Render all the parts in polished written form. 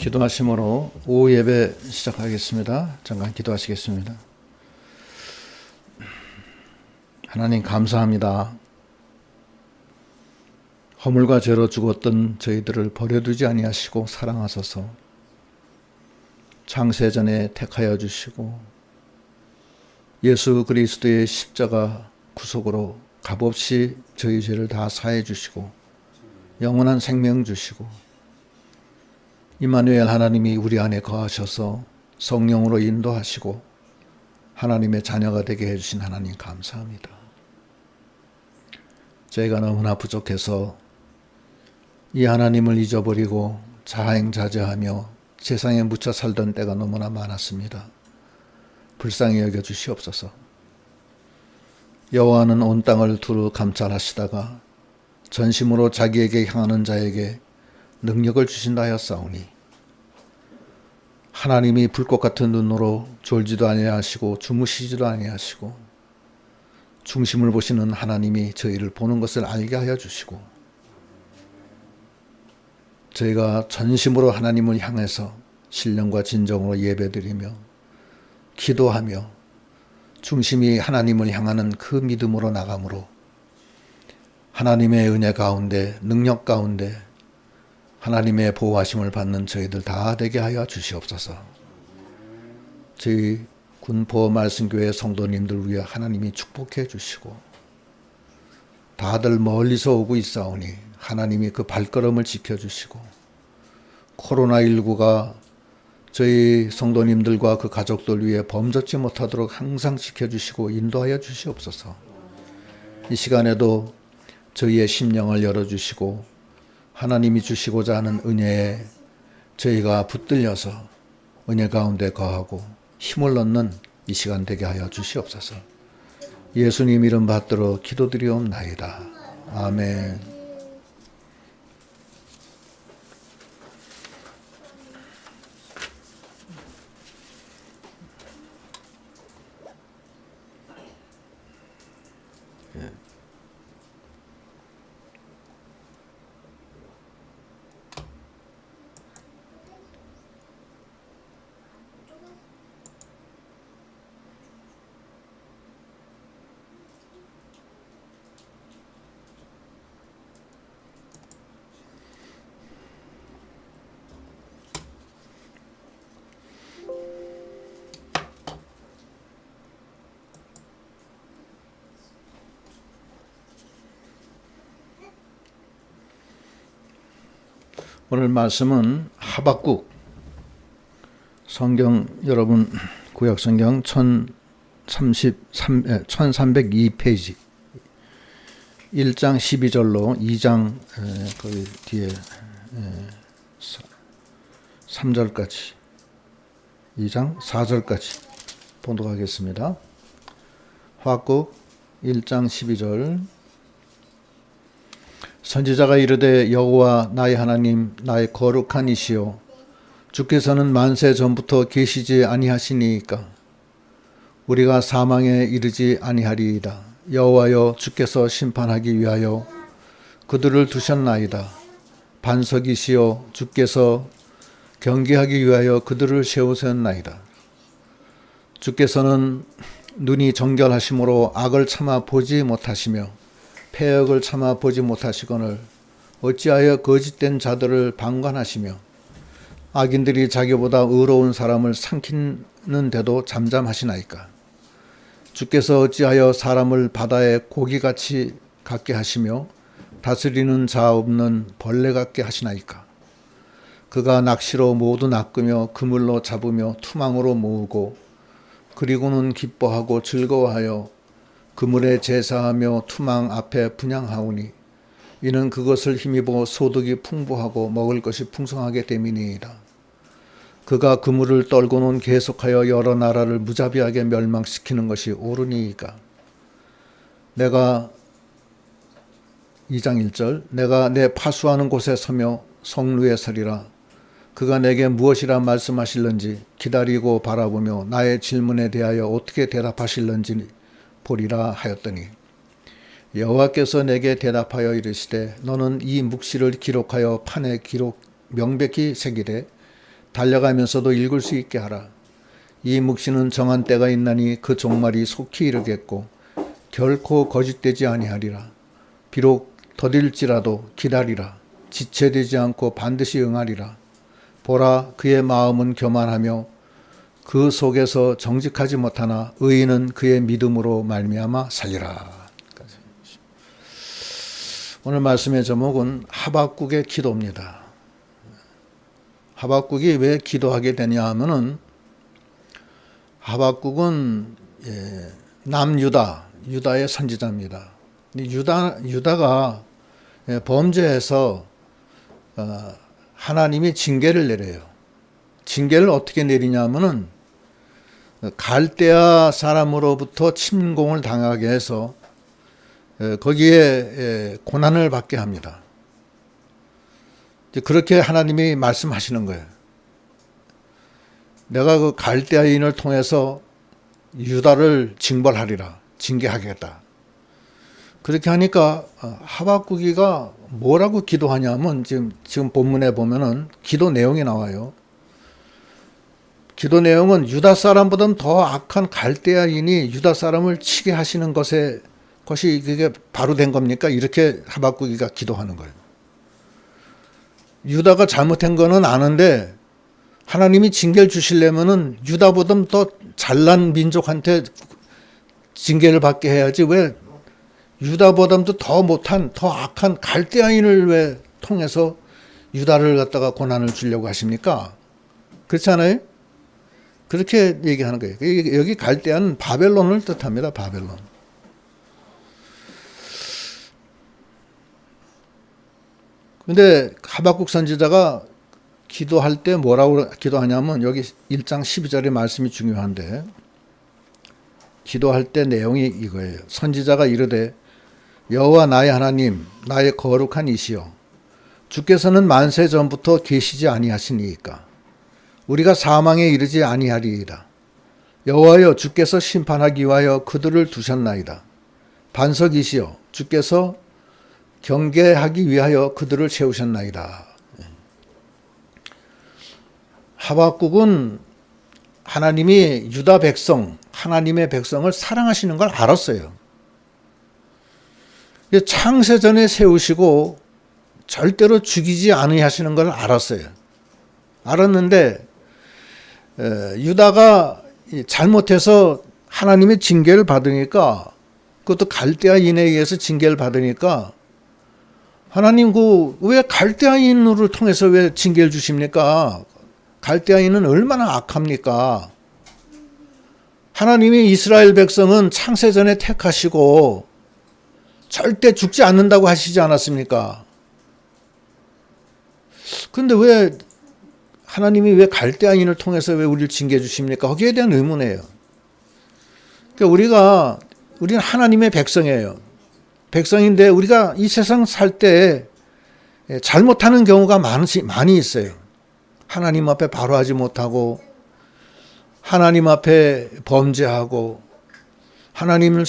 기도하심으로 오후 예배 시작하겠습니다. 잠깐 기도하시겠습니다. 하나님 감사합니다. 허물과 죄로 죽었던 저희들을 버려두지 아니하시고 사랑하소서 창세전에 택하여 주시고 예수 그리스도의 십자가 구속으로 값없이 저희 죄를 다 사해 주시고 영원한 생명 주시고 임마누엘 하나님이 우리 안에 거하셔서 성령으로 인도하시고 하나님의 자녀가 되게 해주신 하나님 감사합니다. 저희가 너무나 부족해서 이 하나님을 잊어버리고 자행자제하며 세상에 묻혀 살던 때가 너무나 많았습니다. 불쌍히 여겨 주시옵소서. 여호와는 온 땅을 두루 감찰하시다가 전심으로 자기에게 향하는 자에게 능력을 주신다 하였사오니 하나님이 불꽃 같은 눈으로 졸지도 아니하시고 주무시지도 아니하시고 중심을 보시는 하나님이 저희를 보는 것을 알게 하여 주시고 저희가 전심으로 하나님을 향해서 신령과 진정으로 예배드리며 기도하며 중심이 하나님을 향하는 그 믿음으로 나감으로 하나님의 은혜 가운데 능력 가운데 하나님의 보호하심을 받는 저희들 다 되게 하여 주시옵소서. 저희 군포 말씀교회 성도님들 위해 하나님이 축복해 주시고 다들 멀리서 오고 있사오니 하나님이 그 발걸음을 지켜주시고 코로나19가 저희 성도님들과 그 가족들 위해 범접지 못하도록 항상 지켜주시고 인도하여 주시옵소서. 이 시간에도 저희의 심령을 열어주시고 하나님이 주시고자 하는 은혜에 저희가 붙들려서 은혜 가운데 거하고 힘을 얻는 이 시간 되게 하여 주시옵소서. 예수님 이름 받들어 기도드리옵나이다. 아멘. 오늘 말씀은 하박국 성경 여러분 구약 성경 1302페이지 1장 12절로 2장 그 뒤에 3절까지 2장 4절까지 보도록 하겠습니다. 하박국 1장 12절 선지자가 이르되 여호와 나의 하나님 나의 거룩한 이시요 주께서는 만세 전부터 계시지 아니하시니이까 우리가 사망에 이르지 아니하리이다. 여호와여 주께서 심판하기 위하여 그들을 두셨나이다. 반석이시여 주께서 경계하기 위하여 그들을 세우셨나이다. 주께서는 눈이 정결하심으로 악을 참아 보지 못하시며 패역을 참아 보지 못하시거늘 어찌하여 거짓된 자들을 방관하시며 악인들이 자기보다 의로운 사람을 삼키는데도 잠잠하시나이까. 주께서 어찌하여 사람을 바다의 고기같이 같게 하시며 다스리는 자 없는 벌레 같게 하시나이까. 그가 낚시로 모두 낚으며 그물로 잡으며 투망으로 모으고 그리고는 기뻐하고 즐거워하여 그물에 제사하며 투망 앞에 분향하오니 이는 그것을 힘입어 소득이 풍부하고 먹을 것이 풍성하게 됨이니이다. 그가 그물을 떨고는 계속하여 여러 나라를 무자비하게 멸망시키는 것이 옳으니이까. 내가 2장 1절 내가 내 파수하는 곳에 서며 성루에 서리라. 그가 내게 무엇이라 말씀하실런지 기다리고 바라보며 나의 질문에 대하여 어떻게 대답하실런지 보리라 하였더니 여호와께서 내게 대답하여 이르시되 너는 이 묵시를 기록하여 판에 명백히 새기되 달려가면서도 읽을 수 있게 하라. 이 묵시는 정한 때가 있나니 그 종말이 속히 이르겠고 결코 거짓되지 아니하리라. 비록 더딜지라도 기다리라. 지체되지 않고 반드시 응하리라. 보라, 그의 마음은 교만하며 그 속에서 정직하지 못하나 의인은 그의 믿음으로 말미암아 살리라. 오늘 말씀의 제목은 하박국의 기도입니다. 하박국이 왜 기도하게 되냐 하면은 하박국은 남유다, 유다의 선지자입니다. 유다가 범죄해서 하나님이 징계를 내려요. 징계를 어떻게 내리냐면은 갈대아 사람으로부터 침공을 당하게 해서 거기에 고난을 받게 합니다. 그렇게 하나님이 말씀하시는 거예요. 내가 그 갈대아인을 통해서 유다를 징벌하리라, 징계하겠다. 그렇게 하니까 하박국이가 뭐라고 기도하냐면 지금 본문에 보면은 기도 내용이 나와요. 기도 내용은 유다 사람보다는 더 악한 갈대아인이 유다 사람을 치게 하시는 것이 그게 바로 된 겁니까? 이렇게 하박국이가 기도하는 거예요. 유다가 잘못한 거는 아는데 하나님이 징계를 주시려면은 유다보다 더 잘난 민족한테 징계를 받게 해야지 왜 유다보다도 더 못한 더 악한 갈대아인을 왜 통해서 유다를 갖다가 고난을 주려고 하십니까? 그렇지 않아요? 그렇게 얘기하는 거예요. 여기 갈대아는 바벨론을 뜻합니다. 바벨론. 근데 하박국 선지자가 기도할 때 뭐라고 기도하냐면 여기 1장 12절의 말씀이 중요한데 기도할 때 내용이 이거예요. 선지자가 이르되 여호와 나의 하나님 나의 거룩한 이시여 주께서는 만세 전부터 계시지 아니하시니이까 우리가 사망에 이르지 아니하리이다. 여호와여 주께서 심판하기 위하여 그들을 두셨나이다. 반석이시여 주께서 경계하기 위하여 그들을 세우셨나이다. 하박국은 하나님이 유다 백성, 하나님의 백성을 사랑하시는 걸 알았어요. 창세전에 세우시고 절대로 죽이지 아니하시는 걸 알았어요. 알았는데 유다가 잘못해서 하나님의 징계를 받으니까 그것도 갈대아인에 의해서 징계를 받으니까 하나님 왜 갈대아인을 통해서 왜 징계를 주십니까? 갈대아인은 얼마나 악합니까? 하나님이 이스라엘 백성은 창세전에 택하시고 절대 죽지 않는다고 하시지 않았습니까? 그런데 왜 하나님이 왜 갈대아인을 통해서 왜 우리를 징계해 주십니까? 거기에 대한 의문이에요. 그러니까 우리는 하나님의 백성이에요. 백성인데 우리가 이 세상 살 때 잘못하는 경우가 많이 있어요. 하나님 앞에 바로 하지 못하고 하나님 앞에 범죄하고 하나님을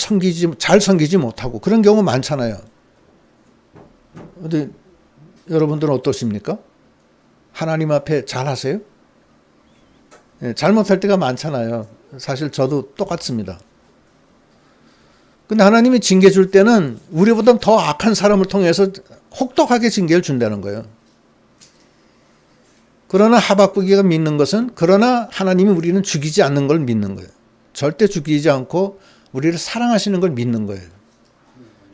잘 섬기지 못하고 그런 경우 많잖아요. 근데 여러분들은 어떠십니까? 하나님 앞에 잘 하세요? 잘못할 때가 많잖아요. 사실 저도 똑같습니다. 근데 하나님이 징계 줄 때는 우리보다 더 악한 사람을 통해서 혹독하게 징계를 준다는 거예요. 그러나 하박국이가 믿는 것은 그러나 하나님이 우리는 죽이지 않는 걸 믿는 거예요. 절대 죽이지 않고 우리를 사랑하시는 걸 믿는 거예요.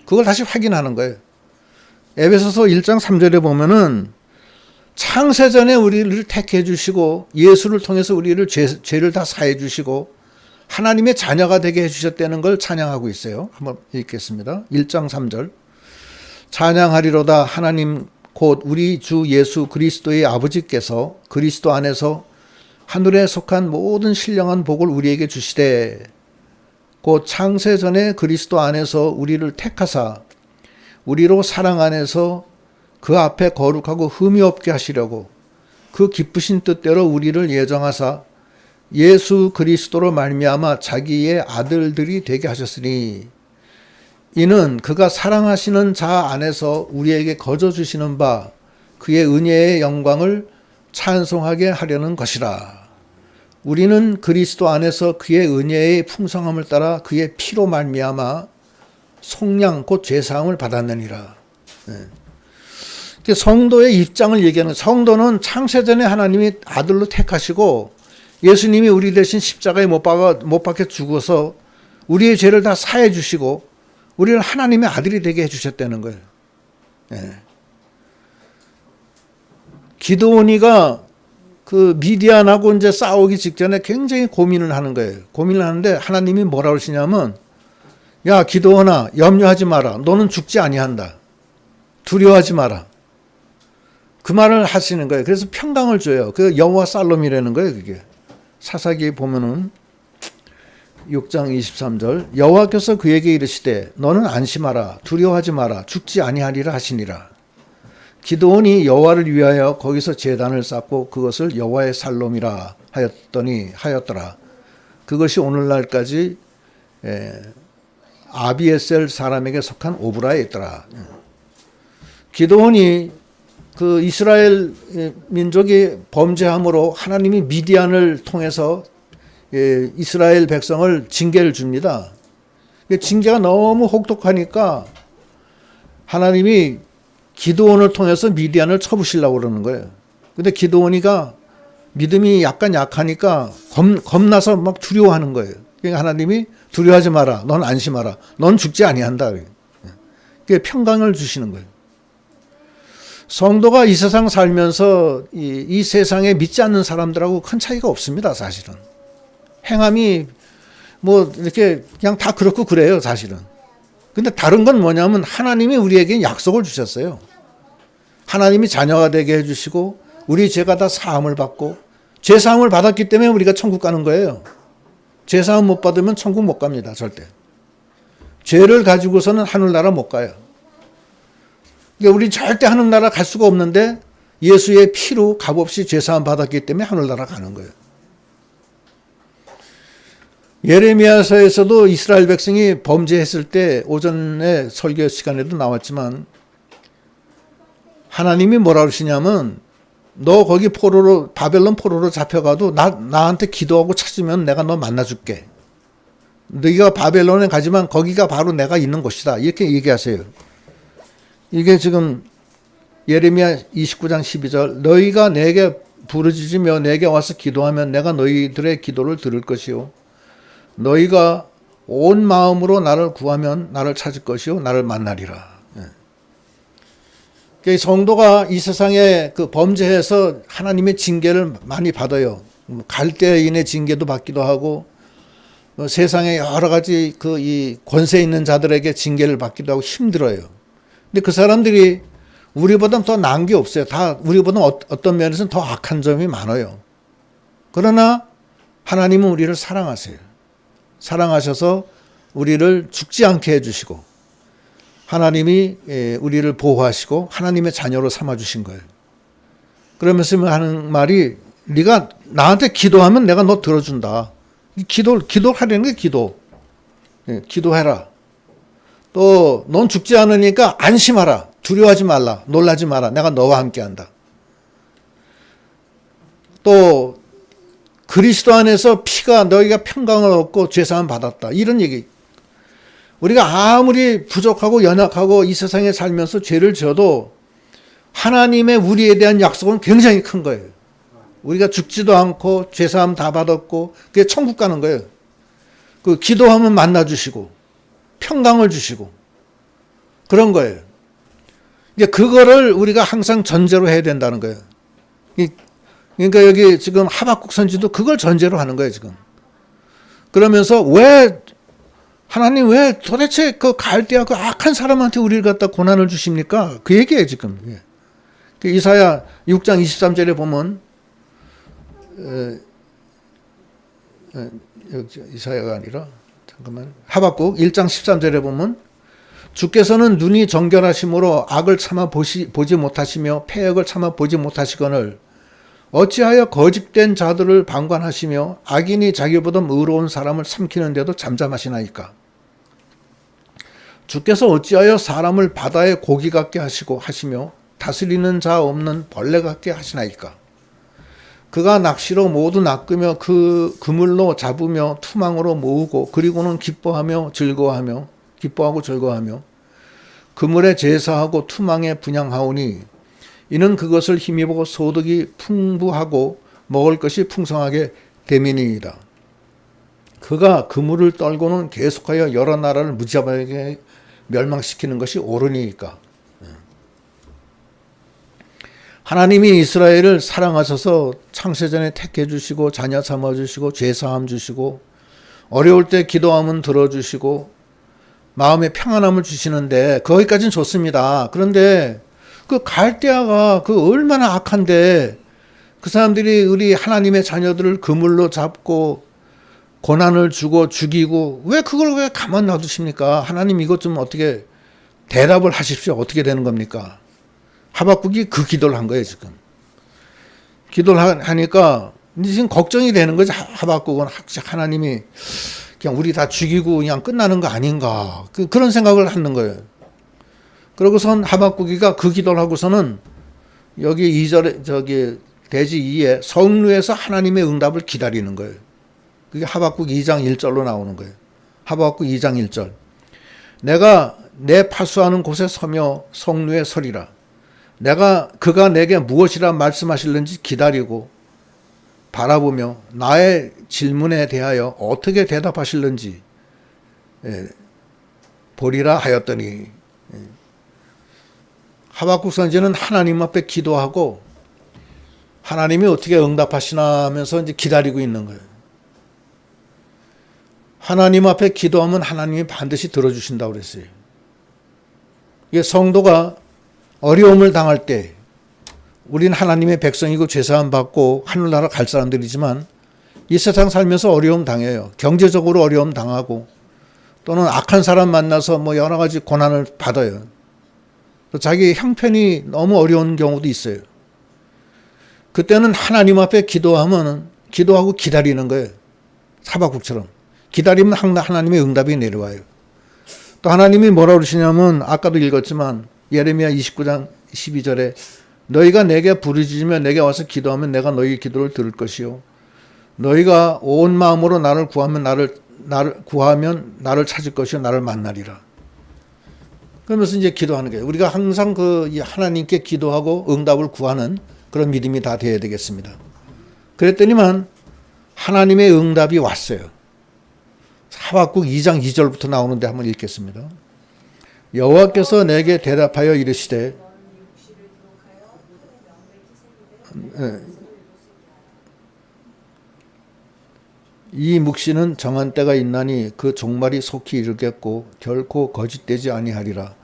그걸 다시 확인하는 거예요. 에베소서 1장 3절에 보면은 창세전에 우리를 택해 주시고 예수를 통해서 우리를 죄를 다 사해 주시고 하나님의 자녀가 되게 해주셨다는 걸 찬양하고 있어요. 한번 읽겠습니다. 1장 3절 찬양하리로다 하나님 곧 우리 주 예수 그리스도의 아버지께서 그리스도 안에서 하늘에 속한 모든 신령한 복을 우리에게 주시되 곧 창세전에 그리스도 안에서 우리를 택하사 우리로 사랑 안에서 그 앞에 거룩하고 흠이 없게 하시려고 그 기쁘신 뜻대로 우리를 예정하사 예수 그리스도로 말미암아 자기의 아들들이 되게 하셨으니 이는 그가 사랑하시는 자 안에서 우리에게 거저 주시는 바 그의 은혜의 영광을 찬송하게 하려는 것이라. 우리는 그리스도 안에서 그의 은혜의 풍성함을 따라 그의 피로 말미암아 속량 곧 죄사함을 받았느니라. 성도의 입장을 얘기하는, 성도는 창세전에 하나님이 아들로 택하시고 예수님이 우리 대신 십자가에 못 박혀 죽어서 우리의 죄를 다 사해 주시고 우리를 하나님의 아들이 되게 해주셨다는 거예요. 기드온이가 그 미디안하고 이제 싸우기 직전에 굉장히 고민을 하는 거예요. 고민을 하는데 하나님이 뭐라고 하시냐면, 야 기드온아, 염려하지 마라. 너는 죽지 아니한다. 두려워하지 마라. 그 말을 하시는 거예요. 그래서 평강을 줘요. 그 여호와 살롬이라는 거예요. 그게 사사기에 보면은 6장 23절, 여호와께서 그에게 이르시되 너는 안심하라. 두려워하지 마라. 죽지 아니하리라 하시니라. 기드온이 여호와를 위하여 거기서 제단을 쌓고 그것을 여호와의 살롬이라 하였더라. 그것이 오늘날까지 아비에셀 사람에게 속한 오브라에 있더라. 기드온이 그 이스라엘 민족이 범죄함으로 하나님이 미디안을 통해서 이스라엘 백성을 징계를 줍니다. 징계가 너무 혹독하니까 하나님이 기드온을 통해서 미디안을 쳐부시려고 그러는 거예요. 근데 기드온이가 믿음이 약간 약하니까 겁나서 막 두려워하는 거예요. 그러니까 하나님이 두려워하지 마라. 넌 안심하라. 넌 죽지 아니한다. 그게 평강을 주시는 거예요. 성도가 이 세상 살면서 이 세상에 믿지 않는 사람들하고 큰 차이가 없습니다. 사실은. 행함이 뭐 이렇게 그냥 다 그렇고 그래요. 사실은. 근데 다른 건 뭐냐면 하나님이 우리에게 약속을 주셨어요. 하나님이 자녀가 되게 해주시고 우리 죄가 다 사함을 받고, 죄 사함을 받았기 때문에 우리가 천국 가는 거예요. 죄 사함 못 받으면 천국 못 갑니다. 절대. 죄를 가지고서는 하늘나라 못 가요. 그러니까 우리 절대 하늘나라 갈 수가 없는데 예수의 피로 값없이 죄 사함 받았기 때문에 하늘나라 가는 거예요. 예레미야서에서도 이스라엘 백성이 범죄했을 때 오전에 설교 시간에도 나왔지만 하나님이 뭐라 그러시냐면, 너 거기 포로로, 바벨론 포로로 잡혀가도 나한테 기도하고 찾으면 내가 너 만나줄게. 너희가 바벨론에 가지만 거기가 바로 내가 있는 곳이다. 이렇게 얘기하세요. 이게 지금 예레미야 29장 12절, 너희가 내게 부르짖으며 내게 와서 기도하면 내가 너희들의 기도를 들을 것이요. 너희가 온 마음으로 나를 구하면 나를 찾을 것이요. 나를 만나리라. 성도가 이 세상에 그 범죄해서 하나님의 징계를 많이 받아요. 갈대인의 징계도 받기도 하고, 세상에 여러 가지 그 이 권세 있는 자들에게 징계를 받기도 하고 힘들어요. 근데 그 사람들이 우리보다 더 나은 게 없어요. 다 우리보다 어떤 면에서는 더 악한 점이 많아요. 그러나 하나님은 우리를 사랑하세요. 사랑하셔서 우리를 죽지 않게 해주시고, 하나님이 우리를 보호하시고 하나님의 자녀로 삼아주신 거예요. 그러면서 하는 말이, 네가 나한테 기도하면 내가 너 들어준다. 기도하려는 게 기도. 기도해라. 또 넌 죽지 않으니까 안심하라. 두려워하지 말라. 놀라지 마라. 내가 너와 함께한다. 또 그리스도 안에서 피가 너희가 평강을 얻고 죄사함 받았다. 이런 얘기. 우리가 아무리 부족하고 연약하고 이 세상에 살면서 죄를 지어도 하나님의 우리에 대한 약속은 굉장히 큰 거예요. 우리가 죽지도 않고 죄사함 다 받았고 그게 천국 가는 거예요. 그 기도하면 만나주시고 평강을 주시고 그런 거예요. 이제 그거를 우리가 항상 전제로 해야 된다는 거예요. 그러니까 여기 지금 하박국 선지도 그걸 전제로 하는 거예요, 지금. 그러면서 하나님 왜 도대체 그 갈대아 그 악한 사람한테 우리를 갖다 고난을 주십니까? 그 얘기예요, 지금. 이사야 6장 23절에 보면, 이사야가 아니라, 잠깐만. 하박국 1장 13절에 보면, 주께서는 눈이 정결하심으로 악을 참아 보지 못하시며 패역을 참아 보지 못하시거늘 어찌하여 거짓된 자들을 방관하시며 악인이 자기보다 의로운 사람을 삼키는데도 잠잠하시나이까. 주께서 어찌하여 사람을 바다의 고기 같게 하시며 다스리는 자 없는 벌레 같게 하시나이까. 그가 낚시로 모두 낚으며 그 그물로 잡으며 투망으로 모으고 그리고는 기뻐하고 즐거워하며 그물에 제사하고 투망에 분향하오니 이는 그것을 힘입어 소득이 풍부하고 먹을 것이 풍성하게 됨이니이다. 그가 그물을 떨고는 계속하여 여러 나라를 무자비하게 멸망시키는 것이 옳으니까. 하나님이 이스라엘을 사랑하셔서 창세전에 택해 주시고 자녀 삼아 주시고 죄사함 주시고 어려울 때 기도하면 들어주시고 마음에 평안함을 주시는데 거기까지는 좋습니다. 그런데 그 갈대아가 그 얼마나 악한데 그 사람들이 우리 하나님의 자녀들을 그물로 잡고 고난을 주고 죽이고 왜 그걸 왜 가만 놔두십니까? 하나님 이것 좀 어떻게 대답을 하십시오. 어떻게 되는 겁니까? 하박국이 그 기도를 한 거예요, 지금. 기도를 하니까 지금 걱정이 되는 거죠. 하박국은 하나님이 그냥 우리 다 죽이고 그냥 끝나는 거 아닌가. 그런 생각을 하는 거예요. 그러고선 하박국이가 그 기도를 하고서는 여기 2절에 저기 대지 2에 성루에서 하나님의 응답을 기다리는 거예요. 그게 하박국 2장 1절로 나오는 거예요. 하박국 2장 1절. 내가 내 파수하는 곳에 서며 성루에 서리라. 그가 내게 무엇이라 말씀하실는지 기다리고 바라보며 나의 질문에 대하여 어떻게 대답하실는지 보리라 하였더니 하박국 선지는 하나님 앞에 기도하고 하나님이 어떻게 응답하시나 하면서 이제 기다리고 있는 거예요. 하나님 앞에 기도하면 하나님이 반드시 들어주신다고 그랬어요. 이게 성도가 어려움을 당할 때 우린 하나님의 백성이고 죄사함 받고 하늘나라 갈 사람들이지만 이 세상 살면서 어려움 당해요. 경제적으로 어려움 당하고 또는 악한 사람 만나서 뭐 여러 가지 고난을 받아요. 또 자기 형편이 너무 어려운 경우도 있어요. 그때는 하나님 앞에 기도하고 기다리는 거예요. 하박국처럼. 기다리면 하나님의 응답이 내려와요. 또 하나님이 뭐라고 그러시냐면 아까도 읽었지만 예레미야 29장 12절에 너희가 내게 부르짖으며 내게 와서 기도하면 내가 너희 기도를 들을 것이요 너희가 온 마음으로 나를 구하면 나를 찾을 것이요 나를 만나리라. 그러면서 이제 기도하는 거예요. 우리가 항상 하나님께 기도하고 응답을 구하는 그런 믿음이 다 되어야 되겠습니다. 그랬더니만 하나님의 응답이 왔어요. 하박국 2장 2절부터 나오는데 한번 읽겠습니다. 여호와께서 내게 대답하여 이르시되 이 묵시는 정한 때가 있나니 그 종말이 속히 이르겠고 결코 거짓되지 아니하리라.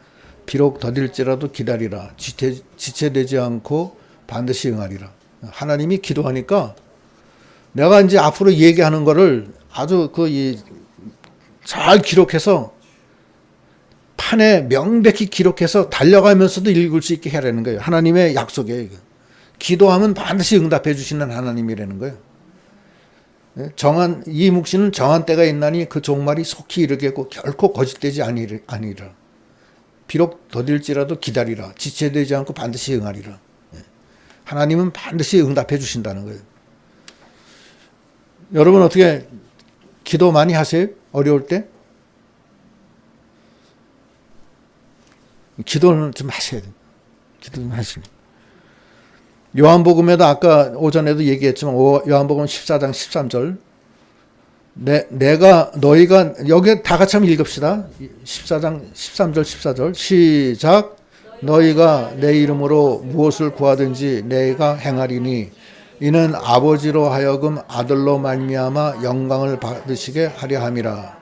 비록 더딜지라도 기다리라. 지체되지 않고 반드시 응하리라. 하나님이 기도하니까 내가 이제 앞으로 얘기하는 거를 아주 잘 기록해서 판에 명백히 기록해서 달려가면서도 읽을 수 있게 해라는 거예요. 하나님의 약속이에요. 이거. 기도하면 반드시 응답해 주시는 하나님이라는 거예요. 이 묵시는 정한 때가 있나니 그 종말이 속히 이르겠고 결코 거짓되지 아니리라. 비록 더딜지라도 기다리라. 지체되지 않고 반드시 응하리라. 하나님은 반드시 응답해 주신다는 거예요. 여러분 어떻게 기도 많이 하세요? 어려울 때? 기도는 좀 하셔야 돼요. 기도 좀 하시고. 요한복음에도 아까 오전에도 얘기했지만 요한복음 14장 13절 너희가 여기 다 같이 한번 읽읍시다. 14장 13절 14절 시작. 너희가 내 이름으로 무엇을 구하든지 내가 행하리니 이는 아버지로 하여금 아들로 말미암아 영광을 받으시게 하려 함이라.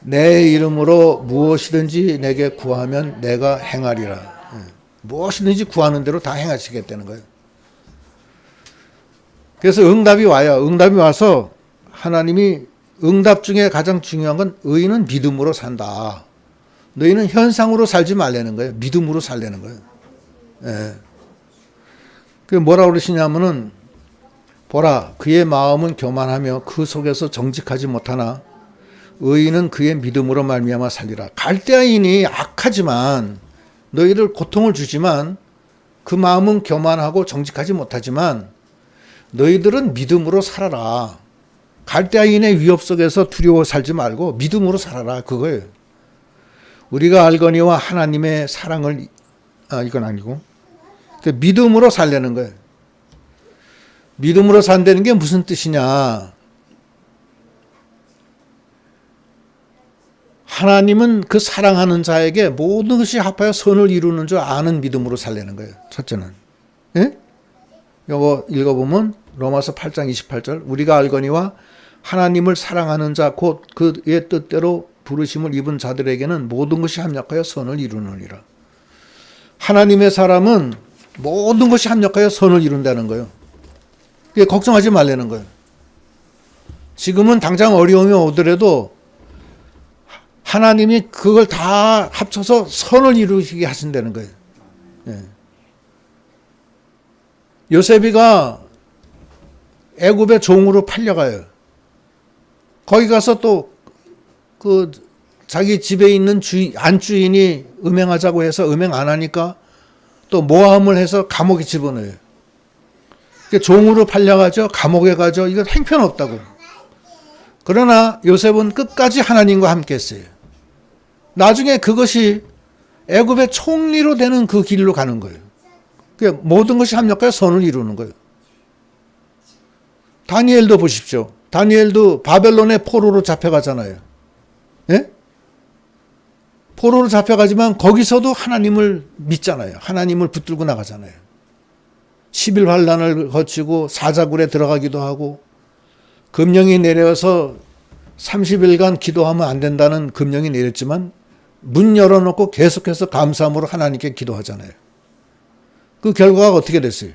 내 이름으로 무엇이든지 내게 구하면 내가 행하리라. 무엇이든지 구하는 대로 다 행하시겠다는 거예요. 그래서 응답이 와요. 응답이 와서 하나님이 응답 중에 가장 중요한 건 의인은 믿음으로 산다. 너희는 현상으로 살지 말라는 거예요. 믿음으로 살라는 거예요. 예. 그 뭐라고 그러시냐면은 보라 그의 마음은 교만하며 그 속에서 정직하지 못하나 의인은 그의 믿음으로 말미암아 살리라. 갈대아인이 악하지만 너희를 고통을 주지만 그 마음은 교만하고 정직하지 못하지만 너희들은 믿음으로 살아라. 갈대아인의 위협 속에서 두려워 살지 말고 믿음으로 살아라. 그거예요. 우리가 알거니와 하나님의 사랑을, 이건 아니고, 믿음으로 살려는 거예요. 믿음으로 산다는 게 무슨 뜻이냐. 하나님은 그 사랑하는 자에게 모든 것이 합하여 선을 이루는 줄 아는 믿음으로 살려는 거예요. 첫째는. 예? 이거 읽어보면 로마서 8장 28절 우리가 알거니와 하나님을 사랑하는 자 곧 그의 뜻대로 부르심을 입은 자들에게는 모든 것이 합력하여 선을 이루느니라. 하나님의 사람은 모든 것이 합력하여 선을 이룬다는 거예요. 걱정하지 말라는 거예요. 지금은 당장 어려움이 오더라도 하나님이 그걸 다 합쳐서 선을 이루시게 하신다는 거예요. 예. 요셉이가 애굽의 종으로 팔려가요. 거기 가서 또 그 자기 집에 있는 안주인이 음행하자고 해서 음행 안 하니까 또 모함을 해서 감옥에 집어넣어요. 종으로 팔려가죠. 감옥에 가죠. 이건 행편없다고. 그러나 요셉은 끝까지 하나님과 함께 했어요. 나중에 그것이 애굽의 총리로 되는 그 길로 가는 거예요. 모든 것이 합력하여 선을 이루는 거예요. 다니엘도 보십시오. 다니엘도 바벨론의 포로로 잡혀가잖아요. 예? 포로로 잡혀가지만 거기서도 하나님을 믿잖아요. 하나님을 붙들고 나가잖아요. 10일 환란을 거치고 사자굴에 들어가기도 하고 금령이 내려서 30일간 기도하면 안 된다는 금령이 내렸지만 문 열어놓고 계속해서 감사함으로 하나님께 기도하잖아요. 그 결과가 어떻게 됐어요?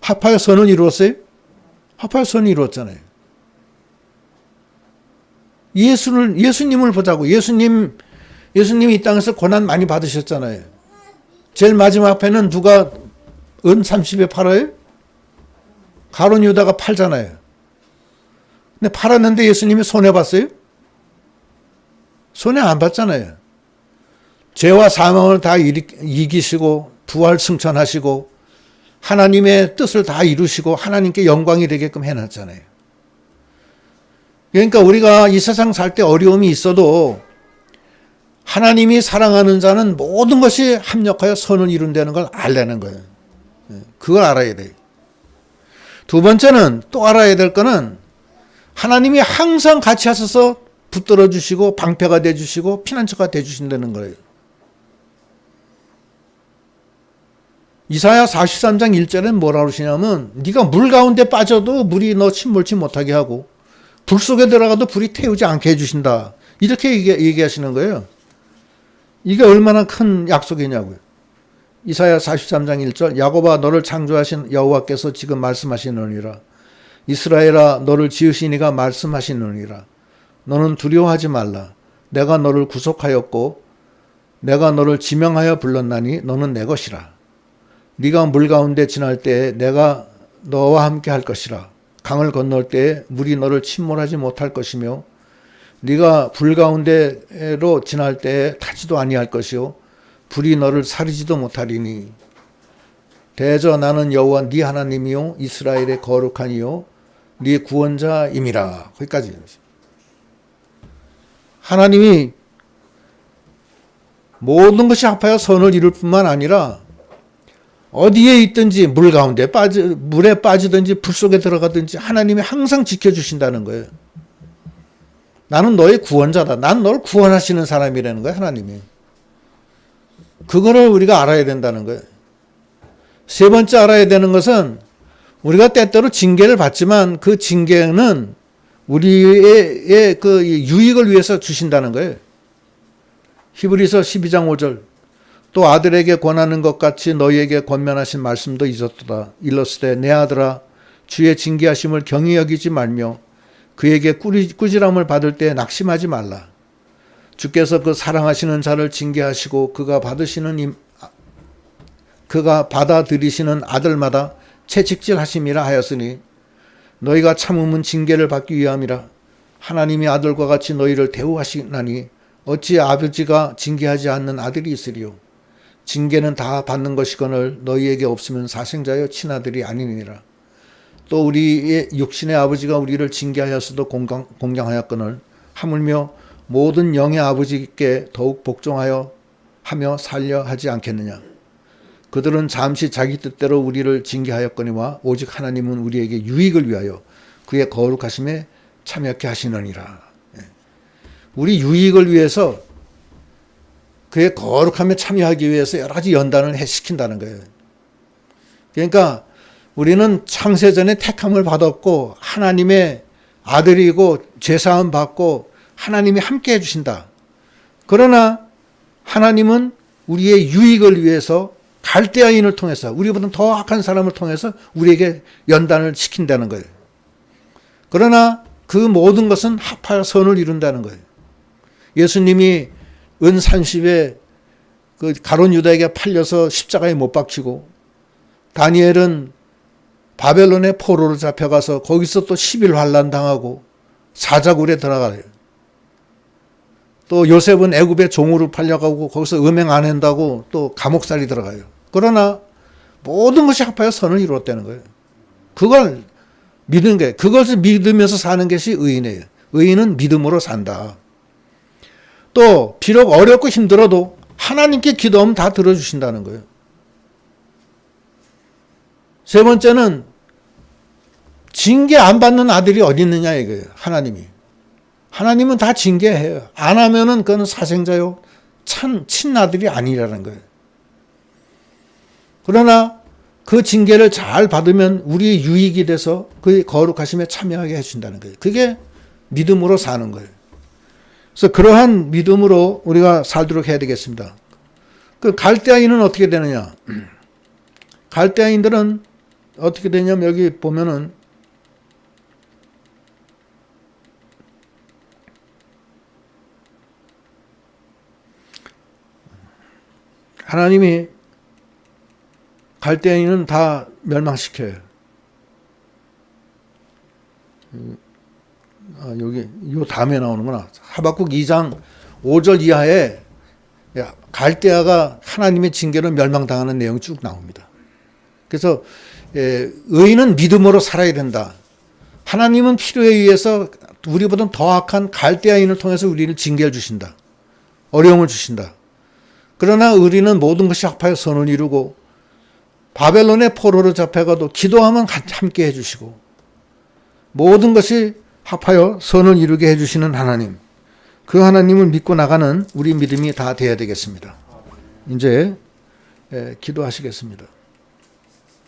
합하여 선을 이루었어요? 합하여 선을 이루었잖아요. 예수님을 보자고. 예수님이 이 땅에서 고난 많이 받으셨잖아요. 제일 마지막 회는 누가 은 30에 팔아요? 가룟 유다가 팔잖아요. 근데 팔았는데 예수님이 손해봤어요? 손해 안 봤잖아요. 죄와 사망을 다 이기시고 부활 승천하시고 하나님의 뜻을 다 이루시고 하나님께 영광이 되게끔 해놨잖아요. 그러니까 우리가 이 세상 살 때 어려움이 있어도 하나님이 사랑하는 자는 모든 것이 합력하여 선을 이룬다는 걸 알라는 거예요. 그걸 알아야 돼요. 두 번째는 또 알아야 될 거는 하나님이 항상 같이 하셔서 붙들어 주시고 방패가 돼 주시고 피난처가 돼 주신다는 거예요. 이사야 43장 1절엔 뭐라고 그러시냐면 네가 물 가운데 빠져도 물이 너 침몰치 못하게 하고 불 속에 들어가도 불이 태우지 않게 해주신다. 이렇게 얘기하시는 거예요. 이게 얼마나 큰 약속이냐고요. 이사야 43장 1절 야곱아 너를 창조하신 여호와께서 지금 말씀하시느니라. 이스라엘아 너를 지으신 이가 말씀하시느니라. 너는 두려워하지 말라. 내가 너를 구속하였고 내가 너를 지명하여 불렀나니 너는 내 것이라. 네가 물 가운데 지날 때에 내가 너와 함께 할 것이라. 강을 건널 때에 물이 너를 침몰하지 못할 것이며 네가 불 가운데로 지날 때에 타지도 아니할 것이요 불이 너를 사리지도 못하리니 대저 나는 여호와 네 하나님이요 이스라엘의 거룩한 이요 네 구원자임이라. 거기까지. 하나님이 모든 것이 합하여 선을 이룰 뿐만 아니라 어디에 있든지 물에 빠지든지 불 속에 들어가든지 하나님이 항상 지켜주신다는 거예요. 나는 너의 구원자다. 난 너를 구원하시는 사람이라는 거예요. 하나님이. 그거를 우리가 알아야 된다는 거예요. 세 번째 알아야 되는 것은 우리가 때때로 징계를 받지만 그 징계는 우리의 그 유익을 위해서 주신다는 거예요. 히브리서 12장 5절 또 아들에게 권하는 것 같이 너희에게 권면하신 말씀도 있었도다. 일렀으되 내 아들아 주의 징계하심을 경히 여기지 말며 그에게 꾸지람을 받을 때 낙심하지 말라. 주께서 그 사랑하시는 자를 징계하시고 그가 받아들이시는 아들마다 채찍질하심이라 하였으니 너희가 참음은 징계를 받기 위함이라. 하나님이 아들과 같이 너희를 대우하시나니 어찌 아버지가 징계하지 않는 아들이 있으리요. 징계는 다 받는 것이거늘 너희에게 없으면 사생자여 친아들이 아니니라. 또 우리의 육신의 아버지가 우리를 징계하였어도 공경하였거늘 하물며 모든 영의 아버지께 더욱 복종하여 하며 살려 하지 않겠느냐. 그들은 잠시 자기 뜻대로 우리를 징계하였거니와 오직 하나님은 우리에게 유익을 위하여 그의 거룩하심에 참여케 하시느니라. 우리 유익을 위해서 그의 거룩함에 참여하기 위해서 여러 가지 연단을 시킨다는 거예요. 그러니까 우리는 창세전에 택함을 받았고 하나님의 아들이고 죄사함 받고 하나님이 함께 해주신다. 그러나 하나님은 우리의 유익을 위해서 갈대아인을 통해서 우리보다 더 악한 사람을 통해서 우리에게 연단을 시킨다는 거예요. 그러나 그 모든 것은 합하여 선을 이룬다는 거예요. 예수님이 은 30에 그 가룟 유다에게 팔려서 십자가에 못 박히고 다니엘은 바벨론의 포로로 잡혀가서 거기서 또 10일 환란 당하고 사자굴에 들어가요. 또 요셉은 애굽의 종으로 팔려가고 거기서 음행 안 한다고 또 감옥살이 들어가요. 그러나 모든 것이 합하여 선을 이루었다는 거예요. 그걸 믿는 게, 그것을 믿으면서 사는 것이 의인이에요. 의인은 믿음으로 산다. 또 비록 어렵고 힘들어도 하나님께 기도하면 다 들어주신다는 거예요. 세 번째는 징계 안 받는 아들이 어디 있느냐 이거예요. 하나님은 다 징계해요. 안 하면은 그건 사생자요 친아들이 아니라는 거예요. 그러나 그 징계를 잘 받으면 우리의 유익이 돼서 그의 거룩하심에 참여하게 해준다는 거예요. 그게 믿음으로 사는 거예요. 그래서 그러한 믿음으로 우리가 살도록 해야 되겠습니다. 그 갈대아인은 어떻게 되느냐? 갈대아인들은 어떻게 되냐면 여기 보면은 하나님이 갈대아인은 다 멸망시켜요. 여기 요 다음에 나오는구나. 하박국 2장 5절 이하에 갈대아가 하나님의 징계로 멸망당하는 내용이 쭉 나옵니다. 그래서 의인은 믿음으로 살아야 된다. 하나님은 필요에 의해서 우리보다 더 악한 갈대아인을 통해서 우리를 징계를 주신다. 어려움을 주신다. 그러나 의인은 모든 것이 합하여 선을 이루고 바벨론의 포로로 잡혀가도 기도하면 함께 해주시고 모든 것이 합하여 선을 이루게 해주시는 하나님, 그 하나님을 믿고 나가는 우리 믿음이 다 돼야 되겠습니다. 이제 기도하시겠습니다.